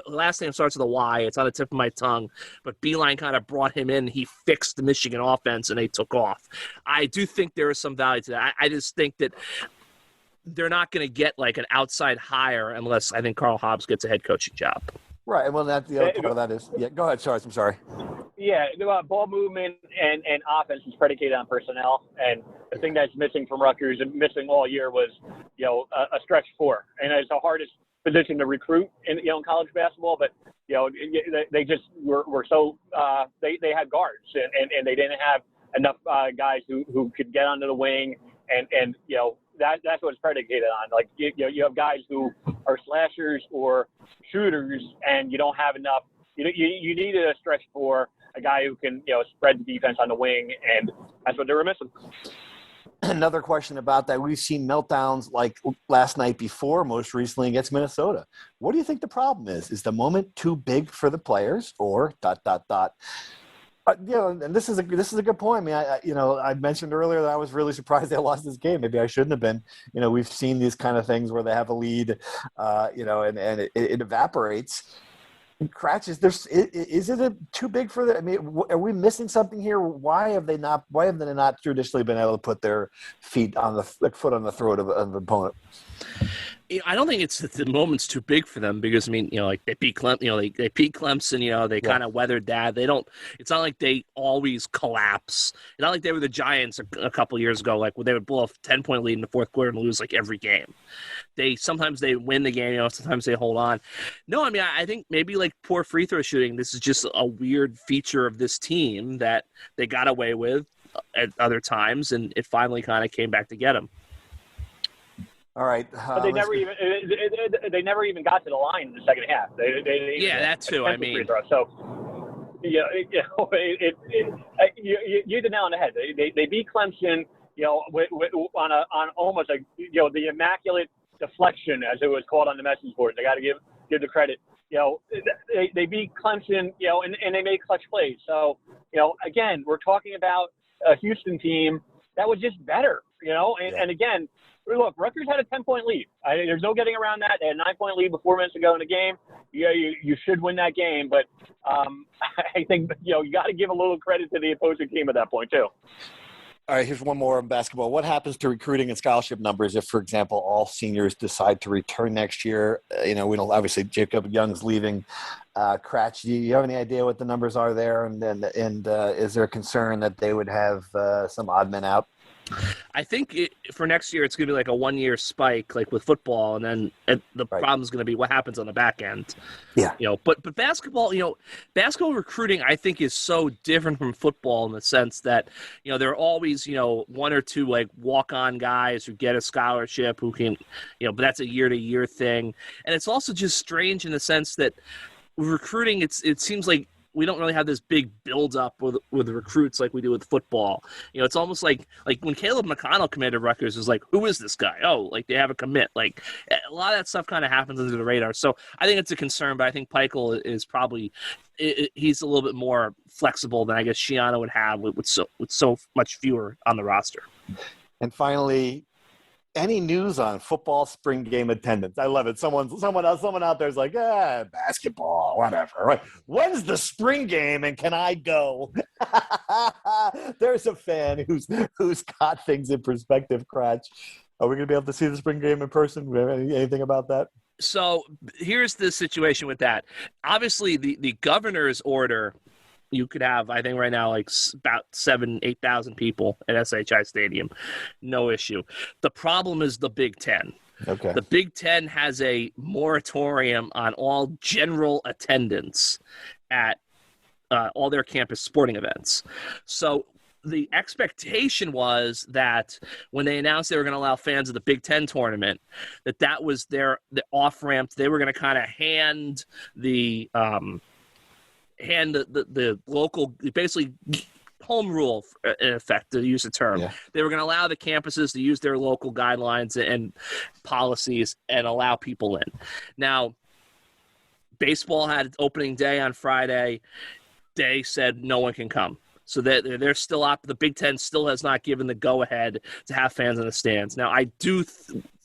Last name starts with a Y. It's on the tip of my tongue. But Beeline kind of brought him in. He fixed the Michigan offense, and they took off. I do think there is some value to that. I just think that they're not going to get an outside hire unless I think Carl Hobbs gets a head coaching job. Right. Well, that's the other part of that is. Yeah. Go ahead, Charles. I'm sorry. Yeah, ball movement and offense is predicated on personnel, and the thing that's missing from Rutgers and missing all year was a stretch 4, and it's the hardest position to recruit in college basketball, but they just were so they had guards and they didn't have enough guys who could get onto the wing and that's what it's predicated on. Like you have guys who are slashers or shooters, and you don't have enough. You need a stretch for a guy who can spread the defense on the wing, and that's what they were missing. Another question about that. We've seen meltdowns like last night before, most recently against Minnesota. What do you think the problem is? Is the moment too big for the players, or ... and this is a good point. I mean, I mentioned earlier that I was really surprised they lost this game. Maybe I shouldn't have been. We've seen these kind of things where they have a lead, and it evaporates. Cratch, is it too big for them? I mean, are we missing something here? Why have they not traditionally been able to put their foot on the throat of an opponent? I don't think it's the moment's too big for them because they beat Clemson. They beat Clemson. They kind of weathered that. They don't. It's not like they always collapse. It's not like they were the Giants a couple years ago, like where they would blow a 10-point lead in the fourth quarter and lose like every game. Sometimes they win the game. Sometimes they hold on. No, I mean I think maybe like poor free throw shooting. This is just a weird feature of this team that they got away with at other times, and it finally kind of came back to get them. All right. But they never even got to the line in the second half. That too. I mean, so you hit the nail on the head. They beat Clemson, on almost like the immaculate deflection, as it was called on the message board. They got to give the credit. They beat Clemson, and they made clutch plays. So again, we're talking about a Houston team that was just better. And again. Look, Rutgers had a 10-point lead. There's no getting around that. They had a 9-point lead with 4 minutes to go in the game. You should win that game, but I think you got to give a little credit to the opposing team at that point too. All right, here's one more on basketball. What happens to recruiting and scholarship numbers if, for example, all seniors decide to return next year? We don't obviously Jacob Young's leaving. Cratch, do you have any idea what the numbers are there? And is there a concern that they would have some odd men out? I think for next year it's going to be like a 1-year spike, like with football, and then the problem is going to be what happens on the back end. Yeah. But basketball, basketball recruiting I think is so different from football in the sense that there are always 1 or 2 like walk-on guys who get a scholarship who can but that's a year-to-year thing, and it's also just strange in the sense that with recruiting it seems like we don't really have this big build-up with recruits like we do with football. It's almost like when Caleb McConnell committed to Rutgers, it was like, who is this guy? Oh, like they have a commit. Like a lot of that stuff kind of happens under the radar. So I think it's a concern, but I think Peichel is probably he's a little bit more flexible than I guess Shiano would have with so much fewer on the roster. And finally, any news on football spring game attendance? I love it. Someone out there's like, basketball, whatever. Right? When's the spring game and can I go? There's a fan who's got things in perspective. Cratch, are we going to be able to see the spring game in person? Anything about that? So here's the situation with that. Obviously, the governor's order. You could have, I think right now, like about 8,000 people at SHI Stadium. No issue. The problem is the Big Ten. Okay. The Big Ten has a moratorium on all general attendance at all their campus sporting events. So the expectation was that when they announced they were going to allow fans of the Big Ten tournament, that was the off-ramp. They were going to kind of hand the local, basically home rule, in effect, to use the term. Yeah. They were going to allow the campuses to use their local guidelines and policies and allow people in. Now, baseball had opening day on Friday. They said no one can come. So they're still up. The Big Ten still has not given the go-ahead to have fans in the stands. Now, I do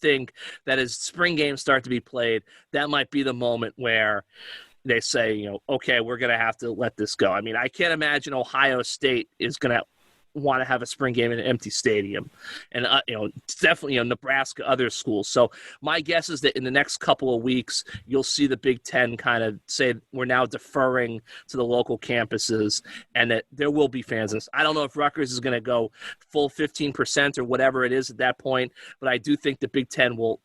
think that as spring games start to be played, that might be the moment where they say, okay, we're going to have to let this go. I mean, I can't imagine Ohio State is going to want to have a spring game in an empty stadium, and definitely Nebraska, other schools. So my guess is that in the next couple of weeks, you'll see the Big Ten kind of say we're now deferring to the local campuses, and that there will be fans in this. I don't know if Rutgers is going to go full 15% or whatever it is at that point, but I do think the Big Ten will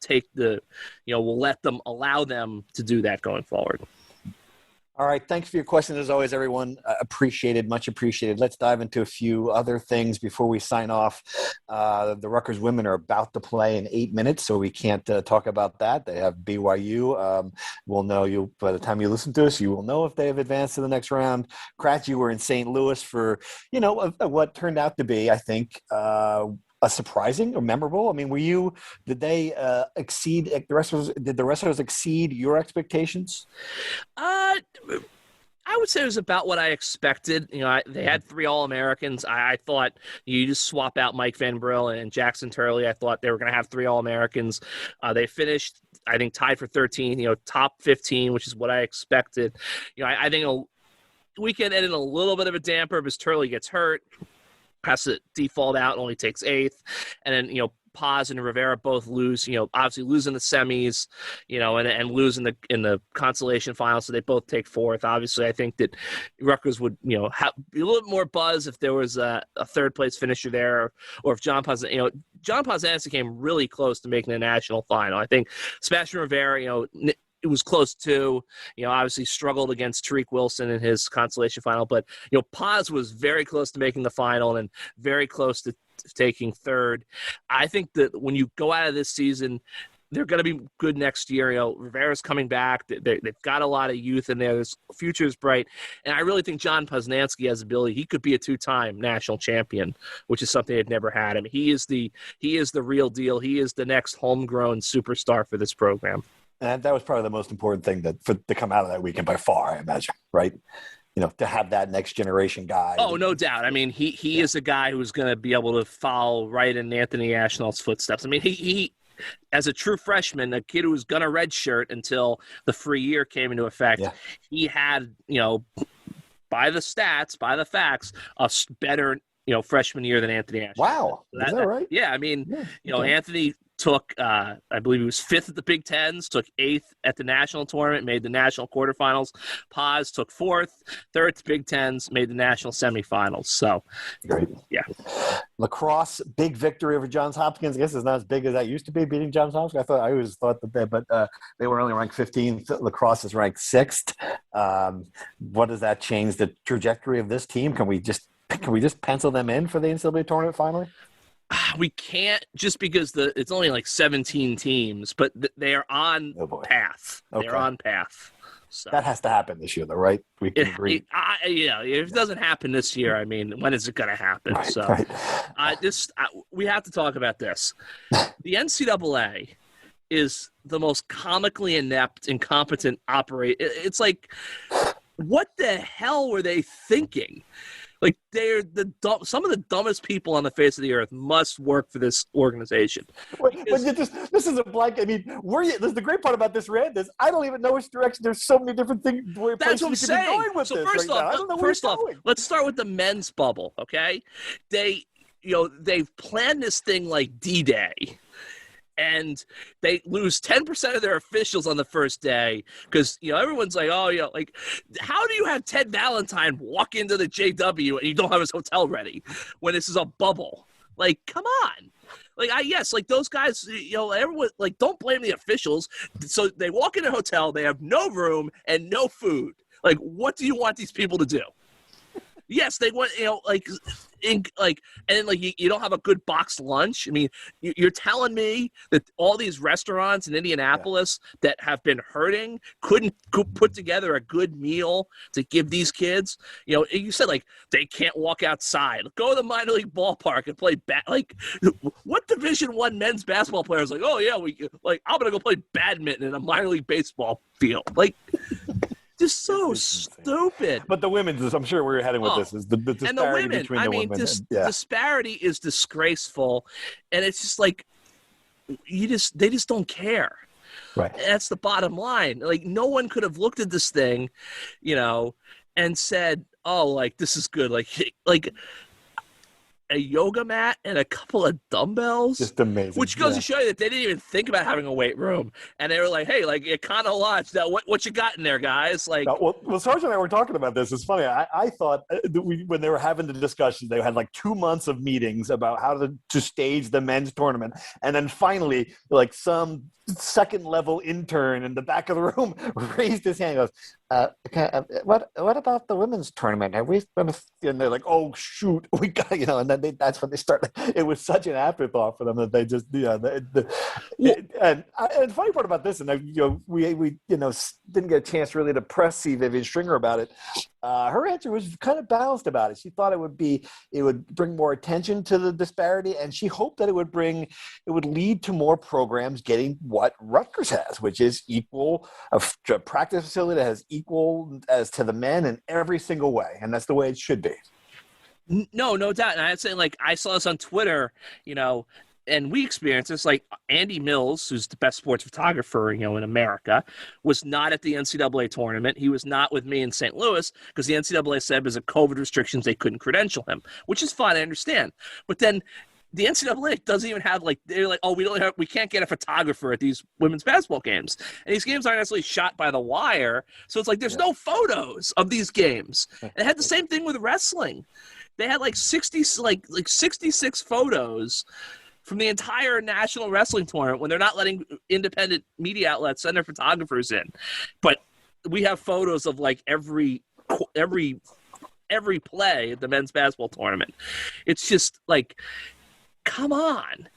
allow them to do that going forward. All right. Thanks for your questions, as always, everyone. Appreciated, much appreciated. Let's dive into a few other things before we sign off. The Rutgers women are about to play in 8 minutes, so we can't talk about that. They have BYU. We'll know by the time you listen to us, you will know if they have advanced to the next round. Kratz, you were in St. Louis for, what turned out to be, I think, a surprising or memorable. I mean, did they exceed the wrestlers? Did the wrestlers exceed your expectations? I would say it was about what I expected. They had 3 All-Americans. I thought you just swap out Mike Van Brill and Jackson Turley. I thought they were going to have 3 All-Americans. They finished, I think, tied for 13, top 15, which is what I expected. I think a weekend ended a little bit of a damper because Turley gets hurt, has to default out, and only takes 8th. And then, Paz and Rivera both lose, obviously lose in the semis, and lose in the consolation final. So they both take 4th. Obviously, I think that Rutgers would, have be a little bit more buzz if there was a 3rd place finisher there, or if John Pazanski came really close to making the national final. I think Sebastian Rivera, it was close too. Obviously struggled against Tariq Wilson in his consolation final, but Paz was very close to making the final and very close to taking 3rd. I think that when you go out of this season, they're going to be good next year. Rivera's coming back. They've got a lot of youth in there. The future is bright. And I really think John Poznanski has the ability. He could be a 2-time national champion, which is something they've never had. I mean, he is the real deal. He is the next homegrown superstar for this program. And that was probably the most important thing to come out of that weekend by far, I imagine, right? To have that next generation guy. Oh, no doubt. I mean, he is a guy who's going to be able to follow right in Anthony Ashnell's footsteps. I mean, he as a true freshman, a kid who was going to redshirt until the free year came into effect, he had, by the stats, by the facts, a better, freshman year than Anthony Ashnell. Wow. Is that right? Yeah. I mean, Anthony took, I believe he was 5th at the Big Tens, took 8th at the national tournament, made the national quarterfinals. Paz took 4th, 3rd at the Big Tens, made the national semifinals. So, great. Yeah. Lacrosse, big victory over Johns Hopkins. I guess it's not as big as that used to be, beating Johns Hopkins. I always thought that they were only ranked 15th. Lacrosse is ranked 6th. What does that change the trajectory of this team? Can we just pencil them in for the NCAA tournament finally? We can't, just because it's only like 17 teams, but they are on path. Okay. They're on path. So that has to happen this year, though, right? We can agree. If it doesn't happen this year, I mean, when is it going to happen? Right, so right. We have to talk about this. The NCAA is the most comically inept, incompetent operator. It's like, what the hell were they thinking? Like, they're some of the dumbest people on the face of the earth must work for this organization. But this is a blank. I mean, the great part about this, Rand, is I don't even know which direction. There's so many different things. That's what I'm saying. With so this first right off, now. I don't know first where off, going. let's start with the men's bubble. Okay, they've planned this thing like D-Day. And they lose 10% of their officials on the first day because, everyone's like, like, how do you have Ted Valentine walk into the JW and you don't have his hotel ready when this is a bubble? Like, come on. Like, those guys, everyone, like, don't blame the officials. So they walk in a hotel, they have no room and no food. Like, what do you want these people to do? Yes, they want, and then you don't have a good boxed lunch. I mean, you're telling me that all these restaurants in Indianapolis that have been hurting couldn't put together a good meal to give these kids. You said like they can't walk outside. Go to the minor league ballpark and play what Division I men's basketball player is like? Oh yeah, I'm gonna go play badminton in a minor league baseball field. Like. Just so stupid. But the women's, I'm sure where you're heading with this, is the disparity and the women, between the women. Disparity is disgraceful, and it's just like they just don't care. Right. And that's the bottom line. Like, no one could have looked at this thing, and said, "Oh, like this is good." Like a yoga mat and a couple of dumbbells. Just amazing. Which goes to show you that they didn't even think about having a weight room. And they were like, hey, like, Econo Lodge, what you got in there, guys? Like, well, Sarge and I were talking about this. It's funny. I thought when they were having the discussions, they had like 2 months of meetings about how to stage the men's tournament. And then finally, like some second-level intern in the back of the room raised his hand and goes, what about the women's tournament? Have we? And they're like, oh shoot, we got, and then that's when they start. It was such an afterthought for them that they just, and the funny part about this, and we didn't get a chance really to press C. Vivian Stringer about it. Her answer was kind of balanced about it. She thought it would bring more attention to the disparity, and she hoped that it would lead to more programs getting what Rutgers has, which is a practice facility that has equal as to the men in every single way, and that's the way it should be. No doubt. And I'd say, like, I saw this on Twitter, and we experienced this. Like, Andy Mills, who's the best sports photographer, in America, was not at the NCAA tournament. He was not with me in St. Louis because the NCAA said because of COVID restrictions they couldn't credential him, which is fine. I understand. But then the NCAA doesn't even have, like, they're like, oh, we can't get a photographer at these women's basketball games. And these games aren't necessarily shot by the wire. So it's like there's no photos of these games. And it had the same thing with wrestling. They had like 66 photos from the entire national wrestling tournament when they're not letting independent media outlets send their photographers in. But we have photos of like every play at the men's basketball tournament. It's just like, come on.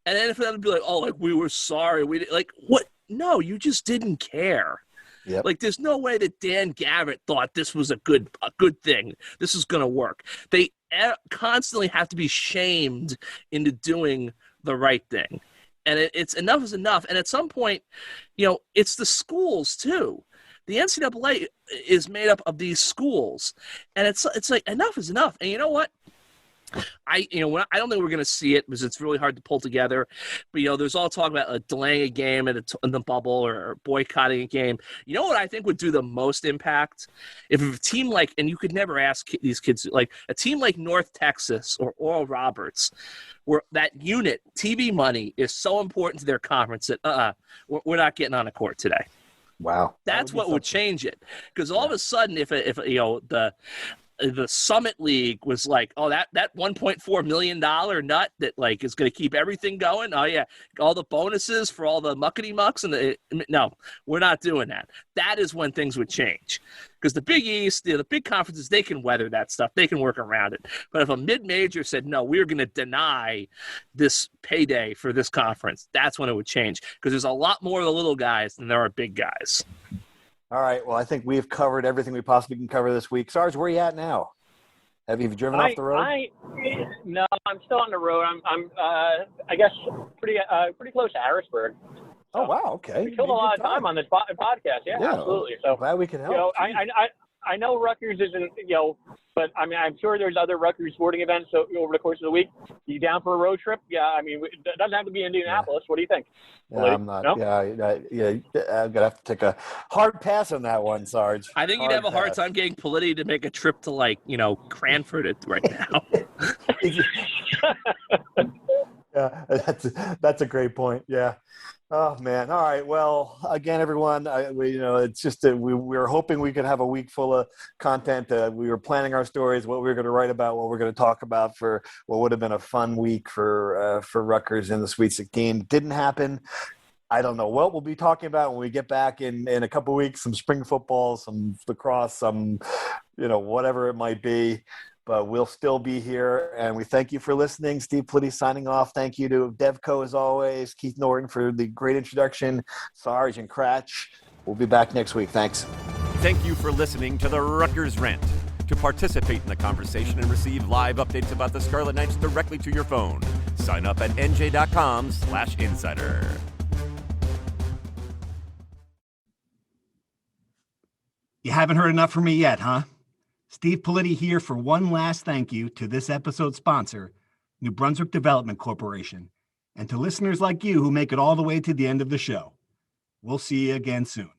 And then for them to be like, oh, like, we were sorry. We like, what? No, you just didn't care. Yep. Like, there's no way that Dan Gavitt thought this was a good thing. This is going to work. They constantly have to be shamed into doing the right thing. And it's enough is enough. And at some point, it's the schools too. The NCAA is made up of these schools. And it's like, enough is enough. And you know what? I don't think we're going to see it because it's really hard to pull together. But, there's all talk about delaying a game in the bubble or boycotting a game. You know what I think would do the most impact? If a team like, and you could never ask these kids, like a team like North Texas or Oral Roberts, where that unit, TV money, is so important to their conference that we're not getting on a court today. Wow. That's what would change it. Because all of a sudden, if the Summit League was like, oh, that $1.4 million nut that like is going to keep everything going. Oh yeah, all the bonuses for all the muckety mucks no, we're not doing that. That is when things would change, because the Big East, the big conferences, they can weather that stuff. They can work around it. But if a mid-major said no, we're going to deny this payday for this conference, that's when it would change, because there's a lot more of the little guys than there are big guys. All right. Well, I think we've covered everything we possibly can cover this week. Sarge, where are you at now? Have you driven off the road? No, I'm still on the road. I'm I guess pretty close to Harrisburg. So oh wow, okay. We killed a lot of time on this podcast. Yeah, absolutely. So glad we can help. I know Rutgers isn't, but I mean, I'm sure there's other Rutgers sporting events over the course of the week. You down for a road trip? Yeah, I mean, it doesn't have to be Indianapolis. What do you think? Yeah, I'm not. No? Yeah, I'm gonna have to take a hard pass on that one, Sarge. I think you'd have a hard time getting Politi to make a trip to Cranford right now. Yeah, that's a great point. Yeah. Oh man! All right. Well, again, everyone, it's just that we were hoping we could have a week full of content. We were planning our stories, what we were going to write about, what we're going to talk about for what would have been a fun week for Rutgers in the Sweet 16. Didn't happen. I don't know what we'll be talking about when we get back in a couple of weeks. Some spring football, some lacrosse, some whatever it might be. But we'll still be here, and we thank you for listening. Steve Politi signing off. Thank you to Devco, as always, Keith Norton for the great introduction, Sarge and Cratch. We'll be back next week. Thanks. Thank you for listening to the Rutgers Rant. To participate in the conversation and receive live updates about the Scarlet Knights directly to your phone, sign up at NJ.com/insider. You haven't heard enough from me yet, huh? Steve Politi here for one last thank you to this episode's sponsor, New Brunswick Development Corporation, and to listeners like you who make it all the way to the end of the show. We'll see you again soon.